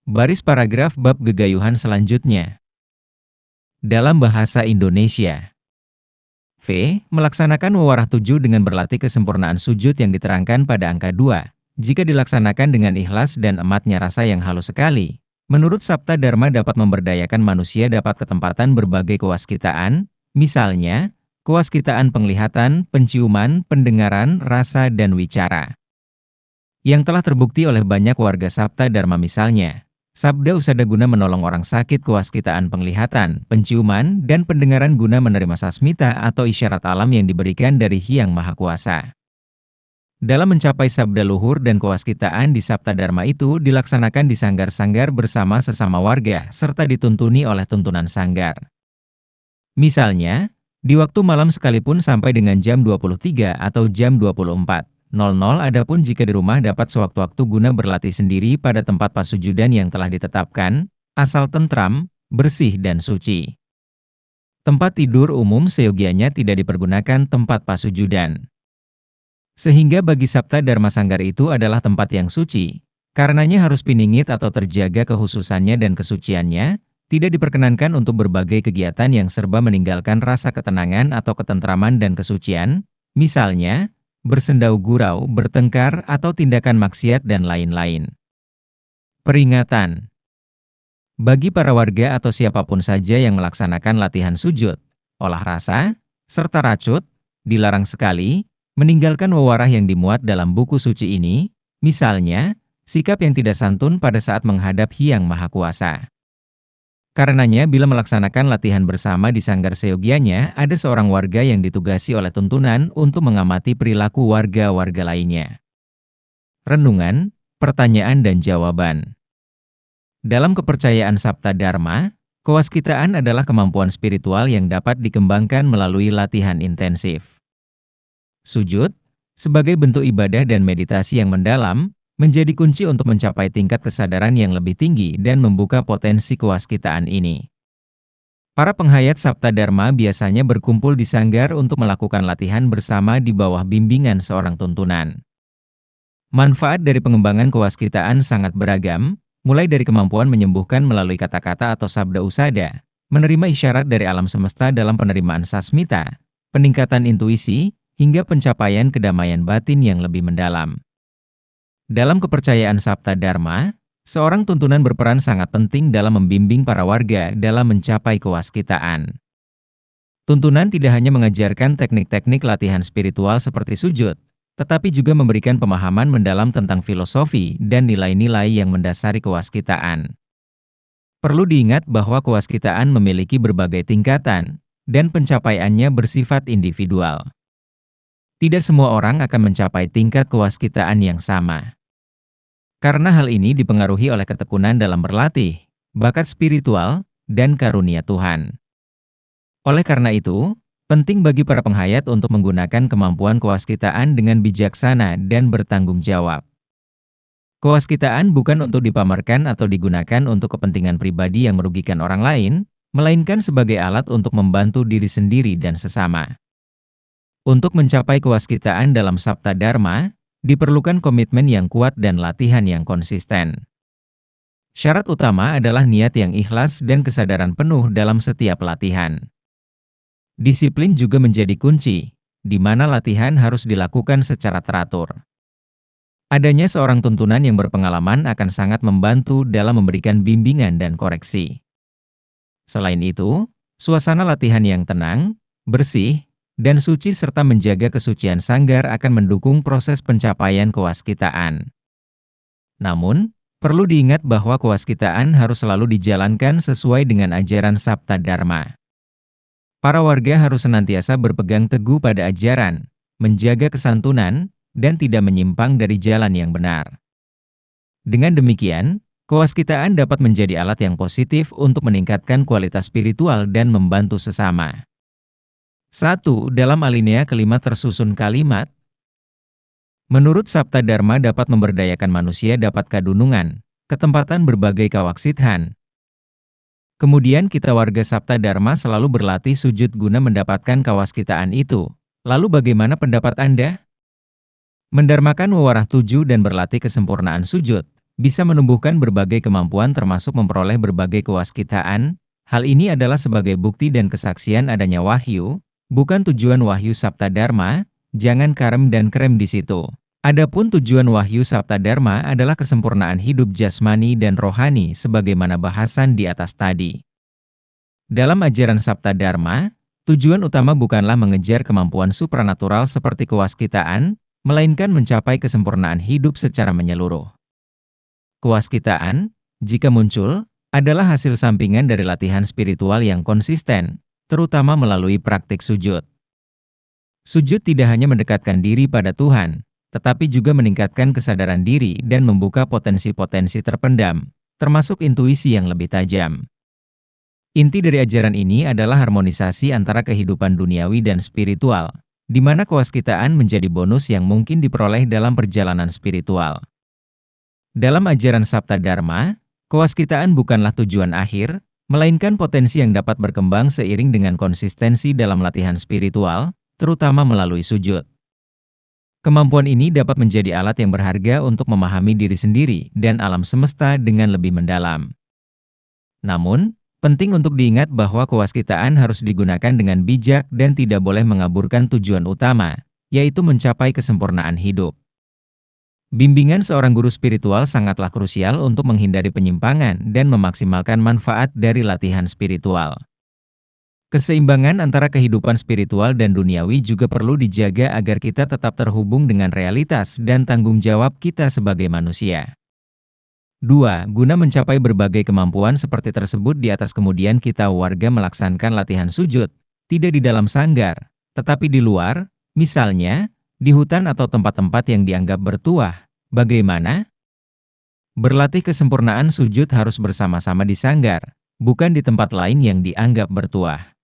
Baris paragraf bab gegayuhan selanjutnya. Dalam bahasa Indonesia. V. Melaksanakan wewarah 7 dengan berlatih kesempurnaan sujud yang diterangkan pada angka 2. Jika dilaksanakan dengan ikhlas dan ematnya rasa yang halus sekali, menurut Sabta Dharma dapat memberdayakan manusia dapat ketempatan berbagai kewaskitaan, misalnya, kewaskitaan penglihatan, penciuman, pendengaran, rasa, dan wicara. Yang telah terbukti oleh banyak warga Sabta Dharma misalnya, Sabda Usada guna menolong orang sakit kewaskitaan penglihatan, penciuman, dan pendengaran guna menerima sasmita atau isyarat alam yang diberikan dari Hyang Maha Kuasa. Dalam mencapai sabda luhur dan kewaskitaan di Sabta Dharma itu dilaksanakan di sanggar-sanggar bersama sesama warga serta dituntuni oleh tuntunan sanggar. Misalnya, di waktu malam sekalipun sampai dengan jam 23 atau jam 24. Adapun jika di rumah dapat sewaktu-waktu guna berlatih sendiri pada tempat pasujudan yang telah ditetapkan, asal tentram, bersih dan suci. Tempat tidur umum seyogianya tidak dipergunakan tempat pasujudan. Sehingga bagi Sabta Dharma Sanggar itu adalah tempat yang suci, karenanya harus piningit atau terjaga kehususannya dan kesuciannya, tidak diperkenankan untuk berbagai kegiatan yang serba meninggalkan rasa ketenangan atau ketentraman dan kesucian, misalnya, bersendau gurau, bertengkar, atau tindakan maksiat dan lain-lain. Peringatan. Bagi para warga atau siapapun saja yang melaksanakan latihan sujud, olah rasa, serta racut, dilarang sekali, meninggalkan wewarah yang dimuat dalam buku suci ini, misalnya, sikap yang tidak santun pada saat menghadap Hyang Maha Kuasa. Karenanya bila melaksanakan latihan bersama di sanggar seyogianya, ada seorang warga yang ditugasi oleh tuntunan untuk mengamati perilaku warga-warga lainnya. Renungan, pertanyaan dan jawaban. Dalam kepercayaan Sabta Dharma, kewaskitaan adalah kemampuan spiritual yang dapat dikembangkan melalui latihan intensif. Sujud, sebagai bentuk ibadah dan meditasi yang mendalam, menjadi kunci untuk mencapai tingkat kesadaran yang lebih tinggi dan membuka potensi kewaskitaan ini. Para penghayat Sabta Dharma biasanya berkumpul di sanggar untuk melakukan latihan bersama di bawah bimbingan seorang tuntunan. Manfaat dari pengembangan kewaskitaan sangat beragam, mulai dari kemampuan menyembuhkan melalui kata-kata atau sabda usada, menerima isyarat dari alam semesta dalam penerimaan sasmita, peningkatan intuisi, hingga pencapaian kedamaian batin yang lebih mendalam. Dalam kepercayaan Sabta Dharma, seorang tuntunan berperan sangat penting dalam membimbing para warga dalam mencapai kewaskitaan. Tuntunan tidak hanya mengajarkan teknik-teknik latihan spiritual seperti sujud, tetapi juga memberikan pemahaman mendalam tentang filosofi dan nilai-nilai yang mendasari kewaskitaan. Perlu diingat bahwa kewaskitaan memiliki berbagai tingkatan, dan pencapaiannya bersifat individual. Tidak semua orang akan mencapai tingkat kewaskitaan yang sama. Karena hal ini dipengaruhi oleh ketekunan dalam berlatih, bakat spiritual, dan karunia Tuhan. Oleh karena itu, penting bagi para penghayat untuk menggunakan kemampuan kewaskitaan dengan bijaksana dan bertanggung jawab. Kewaskitaan bukan untuk dipamerkan atau digunakan untuk kepentingan pribadi yang merugikan orang lain, melainkan sebagai alat untuk membantu diri sendiri dan sesama. Untuk mencapai kewaskitaan dalam Sabta Dharma, diperlukan komitmen yang kuat dan latihan yang konsisten. Syarat utama adalah niat yang ikhlas dan kesadaran penuh dalam setiap latihan. Disiplin juga menjadi kunci, di mana latihan harus dilakukan secara teratur. Adanya seorang tuntunan yang berpengalaman akan sangat membantu dalam memberikan bimbingan dan koreksi. Selain itu, suasana latihan yang tenang, bersih, dan suci serta menjaga kesucian sanggar akan mendukung proses pencapaian kewaskitaan. Namun, perlu diingat bahwa kewaskitaan harus selalu dijalankan sesuai dengan ajaran Sabta Dharma. Para warga harus senantiasa berpegang teguh pada ajaran, menjaga kesantunan, dan tidak menyimpang dari jalan yang benar. Dengan demikian, kewaskitaan dapat menjadi alat yang positif untuk meningkatkan kualitas spiritual dan membantu sesama. 1. Dalam alinea kelima tersusun kalimat, menurut Sabta Dharma dapat memberdayakan manusia dapat kadunungan, ketempatan berbagai kawaksithan. Kemudian kita warga Sabta Dharma selalu berlatih sujud guna mendapatkan kawaskitaan itu. Lalu bagaimana pendapat Anda? Mendarmakan wewarah 7 dan berlatih kesempurnaan sujud, bisa menumbuhkan berbagai kemampuan termasuk memperoleh berbagai kewaskitaan. Hal ini adalah sebagai bukti dan kesaksian adanya wahyu, bukan tujuan wahyu Sabta Dharma, jangan karem dan krem di situ. Adapun tujuan wahyu Sabta Dharma adalah kesempurnaan hidup jasmani dan rohani sebagaimana bahasan di atas tadi. Dalam ajaran Sabta Dharma, tujuan utama bukanlah mengejar kemampuan supranatural seperti kewaskitaan, melainkan mencapai kesempurnaan hidup secara menyeluruh. Kewaskitaan, jika muncul, adalah hasil sampingan dari latihan spiritual yang konsisten, terutama melalui praktik sujud. Sujud tidak hanya mendekatkan diri pada Tuhan, tetapi juga meningkatkan kesadaran diri dan membuka potensi-potensi terpendam, termasuk intuisi yang lebih tajam. Inti dari ajaran ini adalah harmonisasi antara kehidupan duniawi dan spiritual, di mana kewaskitaan menjadi bonus yang mungkin diperoleh dalam perjalanan spiritual. Dalam ajaran Sabta Dharma, kewaskitaan bukanlah tujuan akhir, melainkan potensi yang dapat berkembang seiring dengan konsistensi dalam latihan spiritual, terutama melalui sujud. Kemampuan ini dapat menjadi alat yang berharga untuk memahami diri sendiri dan alam semesta dengan lebih mendalam. Namun, penting untuk diingat bahwa kewaskitaan harus digunakan dengan bijak dan tidak boleh mengaburkan tujuan utama, yaitu mencapai kesempurnaan hidup. Bimbingan seorang guru spiritual sangatlah krusial untuk menghindari penyimpangan dan memaksimalkan manfaat dari latihan spiritual. Keseimbangan antara kehidupan spiritual dan duniawi juga perlu dijaga agar kita tetap terhubung dengan realitas dan tanggung jawab kita sebagai manusia. 2. Guna mencapai berbagai kemampuan seperti tersebut di atas kemudian kita warga melaksanakan latihan sujud, tidak di dalam sanggar, tetapi di luar, misalnya, di hutan atau tempat-tempat yang dianggap bertuah. Bagaimana? Berlatih kesempurnaan sujud harus bersama-sama di sanggar, bukan di tempat lain yang dianggap bertuah.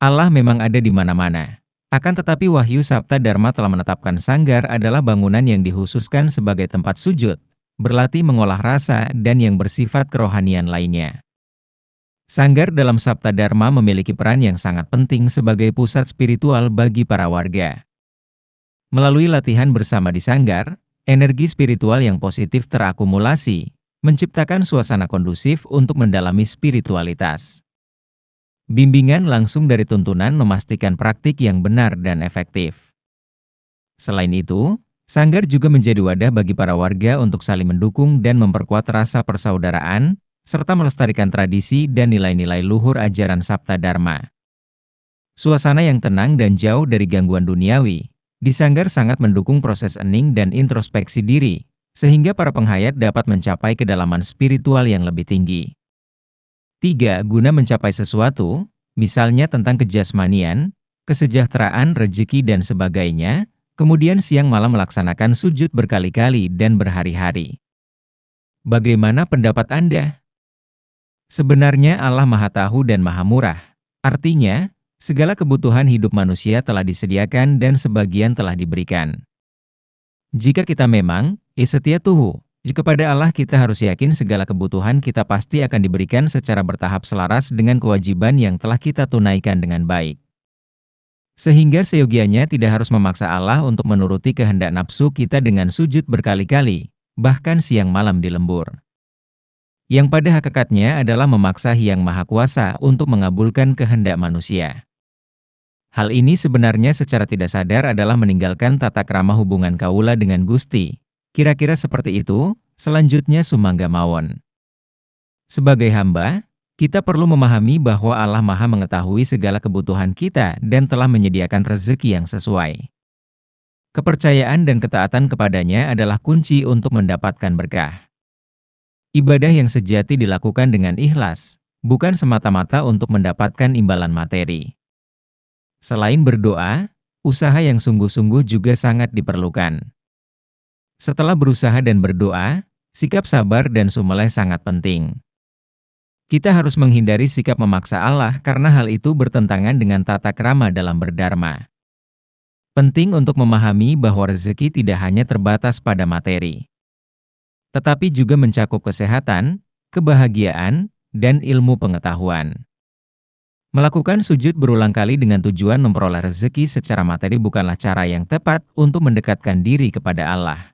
Allah memang ada di mana-mana. Akan tetapi wahyu Sabta Dharma telah menetapkan sanggar adalah bangunan yang dikhususkan sebagai tempat sujud, berlatih mengolah rasa, dan yang bersifat kerohanian lainnya. Sanggar dalam Sabta Dharma memiliki peran yang sangat penting sebagai pusat spiritual bagi para warga. Melalui latihan bersama di sanggar, energi spiritual yang positif terakumulasi, menciptakan suasana kondusif untuk mendalami spiritualitas. Bimbingan langsung dari tuntunan memastikan praktik yang benar dan efektif. Selain itu, sanggar juga menjadi wadah bagi para warga untuk saling mendukung dan memperkuat rasa persaudaraan, serta melestarikan tradisi dan nilai-nilai luhur ajaran Sabta Dharma. Suasana yang tenang dan jauh dari gangguan duniawi, di sanggar sangat mendukung proses hening dan introspeksi diri, sehingga para penghayat dapat mencapai kedalaman spiritual yang lebih tinggi. 3. Guna mencapai sesuatu, misalnya tentang kejasmanian, kesejahteraan, rezeki, dan sebagainya, kemudian siang malam melaksanakan sujud berkali-kali dan berhari-hari. Bagaimana pendapat Anda? Sebenarnya Allah Maha Tahu dan Maha Murah. Artinya, segala kebutuhan hidup manusia telah disediakan dan sebagian telah diberikan. Jika kita memang, setia tuhu, kepada Allah kita harus yakin segala kebutuhan kita pasti akan diberikan secara bertahap selaras dengan kewajiban yang telah kita tunaikan dengan baik. Sehingga seyogianya tidak harus memaksa Allah untuk menuruti kehendak nafsu kita dengan sujud berkali-kali, bahkan siang malam di lembur. Yang pada hakikatnya adalah memaksa Hyang Maha Kuasa untuk mengabulkan kehendak manusia. Hal ini sebenarnya secara tidak sadar adalah meninggalkan tata krama hubungan kaula dengan Gusti. Kira-kira seperti itu, selanjutnya sumangga mawon. Sebagai hamba, kita perlu memahami bahwa Allah Maha mengetahui segala kebutuhan kita dan telah menyediakan rezeki yang sesuai. Kepercayaan dan ketaatan kepadanya adalah kunci untuk mendapatkan berkah. Ibadah yang sejati dilakukan dengan ikhlas, bukan semata-mata untuk mendapatkan imbalan materi. Selain berdoa, usaha yang sungguh-sungguh juga sangat diperlukan. Setelah berusaha dan berdoa, sikap sabar dan sumeleh sangat penting. Kita harus menghindari sikap memaksa Allah karena hal itu bertentangan dengan tata krama dalam berdharma. Penting untuk memahami bahwa rezeki tidak hanya terbatas pada materi, tetapi juga mencakup kesehatan, kebahagiaan, dan ilmu pengetahuan. Melakukan sujud berulang kali dengan tujuan memperoleh rezeki secara materi bukanlah cara yang tepat untuk mendekatkan diri kepada Allah.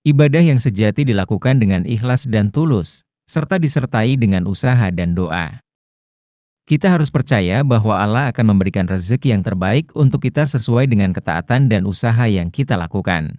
Ibadah yang sejati dilakukan dengan ikhlas dan tulus, serta disertai dengan usaha dan doa. Kita harus percaya bahwa Allah akan memberikan rezeki yang terbaik untuk kita sesuai dengan ketaatan dan usaha yang kita lakukan.